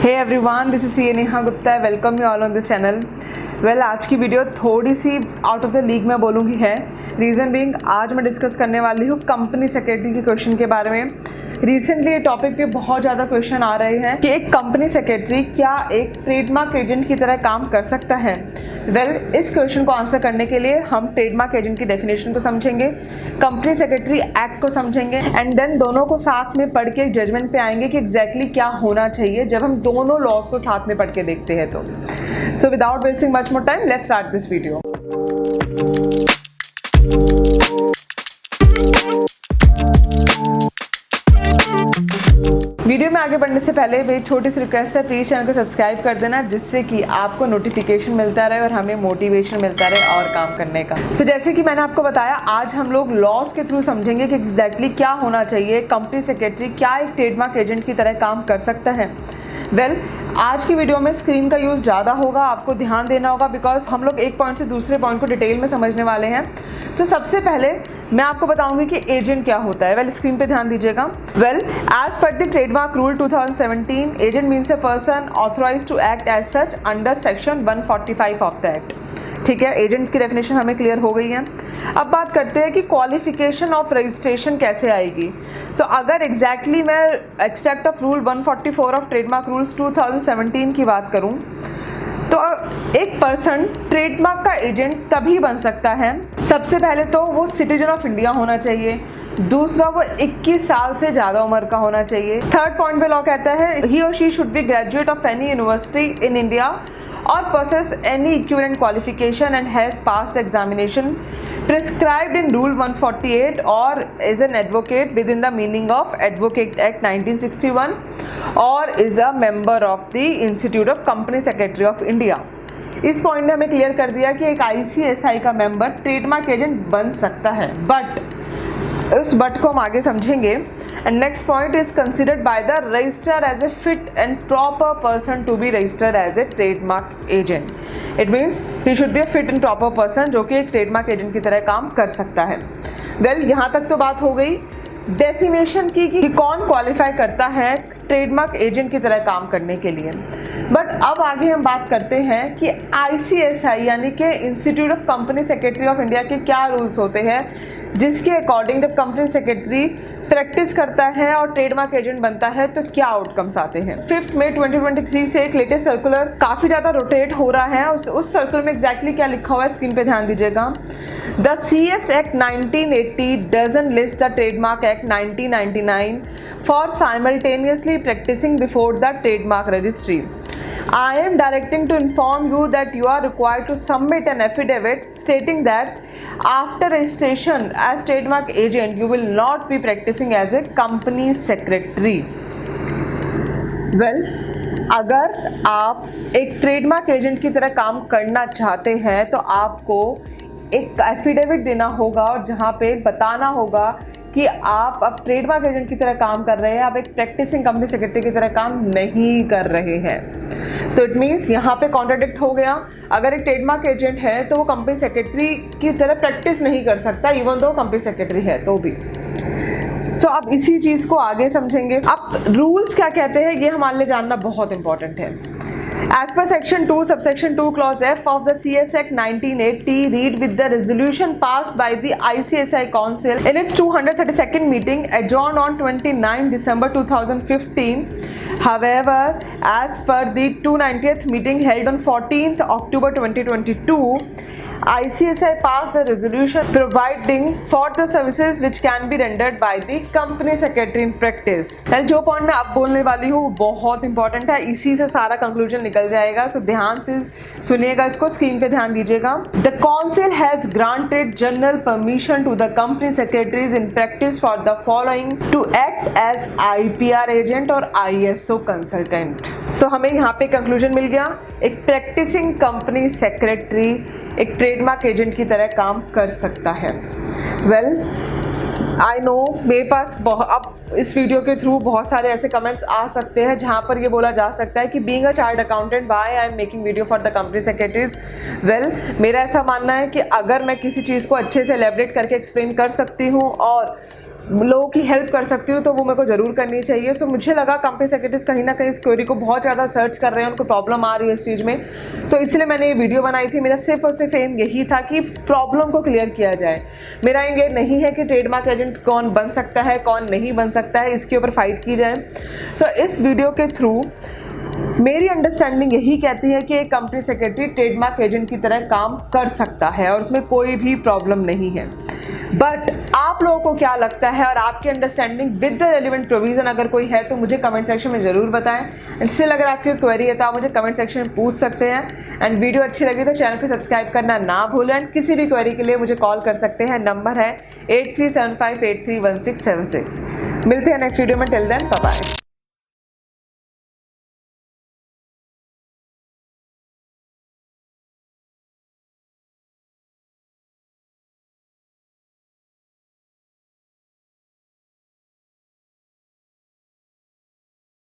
Hey everyone, this is C Neha Gupta. Welcome you all on this channel. Well, आज की video थोड़ी सी out of the league में बोलूँगी है। रीज़न बीइंग, आज मैं डिस्कस करने वाली हूँ कंपनी सेक्रेटरी के क्वेश्चन के बारे में। रिसेंटली ये टॉपिक पे बहुत ज़्यादा क्वेश्चन आ रहे हैं कि एक कंपनी सेक्रेटरी क्या एक ट्रेडमार्क एजेंट की तरह काम कर सकता है। वेल, इस क्वेश्चन को आंसर करने के लिए हम ट्रेडमार्क एजेंट की डेफिनेशन को समझेंगे, कंपनी सेक्रेटरी एक्ट को समझेंगे एंड देन दोनों को साथ में पढ़ के जजमेंट पे आएंगे कि एग्जैक्टली क्या होना चाहिए जब हम दोनों लॉज को साथ में पढ़ के देखते हैं। तो so without wasting much more time, let's start this video. Video में आगे बढ़ने से पहले मेरी छोटी सी रिक्वेस्ट है, प्लीज़ चैनल को सब्सक्राइब कर देना जिससे कि आपको नोटिफिकेशन मिलता रहे और हमें मोटिवेशन मिलता रहे और काम करने का। तो जैसे कि मैंने आपको बताया, आज हम लोग लॉज के थ्रू समझेंगे कि एग्जैक्टली क्या होना चाहिए, कंपनी सेक्रेटरी क्या एक ट्रेडमार्क एजेंट की तरह काम कर सकता है। वेल, आज की वीडियो में स्क्रीन का यूज़ ज़्यादा होगा, आपको ध्यान देना होगा बिकॉज हम लोग एक पॉइंट से दूसरे पॉइंट को डिटेल में समझने वाले हैं। तो सबसे पहले मैं आपको बताऊंगी कि एजेंट क्या होता है। वेल, स्क्रीन पे ध्यान दीजिएगा। Well, as per the trademark rule 2017, agent means a person authorized to act as such under section 145 of the act. ठीक है, एजेंट की डेफिनेशन हमें क्लियर हो गई है। अब बात करते हैं कि क्वालिफिकेशन ऑफ रजिस्ट्रेशन कैसे आएगी। तो अगर एग्जैक्टली मैं extract of rule 144 of trademark rules 2017 की बात करूं तो एक पर्सन ट्रेडमार्क का एजेंट तभी बन सकता है, सबसे पहले तो वो सिटीजन ऑफ इंडिया होना चाहिए, दूसरा वो 21 साल से ज़्यादा उम्र का होना चाहिए। थर्ड पॉइंट पे लॉ कहता है ही और she should be graduate of any university in India or possess any equivalent qualification and has passed the examination prescribed in Rule 148 or is an advocate within the meaning of Advocate Act 1961 or is a member of the Institute of Company Secretary of India। इस point ने हमें clear कर दिया कि एक ICSI का member trademark agent बन सकता है, बट उस बट को हम आगे समझेंगे। And next point is considered by the registrar as a fit and proper person to be registered as a trademark agent. It means he should be a fit and proper person जो कि एक trademark agent की तरह काम कर सकता है। Well, यहाँ तक तो बात हो गई डेफिनेशन की कि कौन क्वालिफाई करता है ट्रेडमार्क एजेंट की तरह काम करने के लिए। बट अब आगे हम बात करते हैं कि ICSI यानी कि institute of company secretary of India के क्या रूल्स होते हैं जिसके अकॉर्डिंग जब कंपनी सेक्रेटरी प्रैक्टिस करता है और ट्रेडमार्क एजेंट बनता है तो क्या आउटकम्स आते हैं। 5 मई 2023 से एक लेटेस्ट सर्कुलर काफ़ी ज़्यादा रोटेट हो रहा है। उस सर्कुलर में एग्जैक्टली क्या लिखा हुआ है स्क्रीन पे ध्यान दीजिएगा। The CS Act 1980 doesn't list the trademark act 1999 for simultaneously practicing before the trademark registry. I am directing to inform you that you are required to submit an affidavit stating that after registration as trademark agent you will not be practicing as a company secretary। Well, अगर आप एक trademark agent की तरह काम करना चाहते हैं तो आपको एक एफिडेविट देना होगा और जहाँ पे बताना होगा कि आप अब ट्रेडमार्क एजेंट की तरह काम कर रहे हैं, आप एक प्रैक्टिसिंग कंपनी सेक्रेटरी की तरह काम नहीं कर रहे हैं। तो इट मीन्स यहाँ पे कॉन्ट्राडिक्ट हो गया। अगर एक ट्रेडमार्क एजेंट है तो वो कंपनी सेक्रेटरी की तरह प्रैक्टिस नहीं कर सकता इवन दो कंपनी सेक्रेटरी है तो भी। सो अब इसी चीज़ को आगे समझेंगे। अब रूल्स क्या कहते हैं ये हमारे लिए जानना बहुत इंपॉर्टेंट है। As per Section 2, Subsection 2, Clause F of the CS Act 1980, read with the resolution passed by the ICSI Council in its 232nd meeting adjourned on 29 December 2015. However, as per the 290th meeting held on 14th October 2022, ICSI passed a resolution providing for the services which can be rendered by the company secretary in practice। जो point मैं अब बोलने वाली हूँ बहुत important है, इसी से सारा कंक्लूजन निकल जाएगा। तो ध्यान से सुनिएगा, इसको स्क्रीन पे ध्यान दीजिएगा। The council has granted general permission to the company secretaries in practice for the following to act as IPR agent और ISO कंसल्टेंट। सो हमें यहाँ पे कंक्लूजन मिल गया, एक प्रैक्टिसिंग कंपनी सेक्रेटरी एक ट्रेडमार्क एजेंट की तरह काम कर सकता है। वेल, आई नो मेरे पास अब इस वीडियो के थ्रू बहुत सारे ऐसे कमेंट्स आ सकते हैं जहाँ पर ये बोला जा सकता है कि being a chart accountant why I am making video for the company secretaries. Well, मेरा ऐसा मानना है कि अगर मैं किसी चीज़ को अच्छे से एलैबोरेट करके एक्सप्लेन कर सकती हूँ और लोगों की हेल्प कर सकती हूँ तो वो मेरे को ज़रूर करनी चाहिए। सो मुझे लगा कंपनी सेक्रेटरीज कहीं ना कहीं इस क्वेरी को बहुत ज़्यादा सर्च कर रहे हैं, उनको प्रॉब्लम आ रही है इस चीज़ में, तो इसलिए मैंने ये वीडियो बनाई थी। मेरा सिर्फ और सिर्फ एम यही था कि इस प्रॉब्लम को क्लियर किया जाए। मेरा एम ये नहीं है कि ट्रेडमार्क एजेंट कौन बन सकता है कौन नहीं बन सकता है, इसके ऊपर फाइट की जाए। सो इस वीडियो के थ्रू मेरी अंडरस्टैंडिंग यही कहती है कि एक कंपनी सेक्रेटरी ट्रेडमार्क एजेंट की तरह काम कर सकता है और उसमें कोई भी प्रॉब्लम नहीं है। बट आप लोगों को क्या लगता है और आपकी understanding with the relevant provision अगर कोई है तो मुझे कमेंट सेक्शन में ज़रूर बताएं। एंड स्टिल अगर आपकी क्वेरी है तो आप मुझे कमेंट सेक्शन में पूछ सकते हैं। एंड वीडियो अच्छी लगी तो चैनल को सब्सक्राइब करना ना भूलें। एंड किसी भी क्वेरी के लिए मुझे कॉल कर सकते हैं, नंबर है 8375831676। मिलते हैं नेक्स्ट वीडियो में, टिल देन बाय बाय।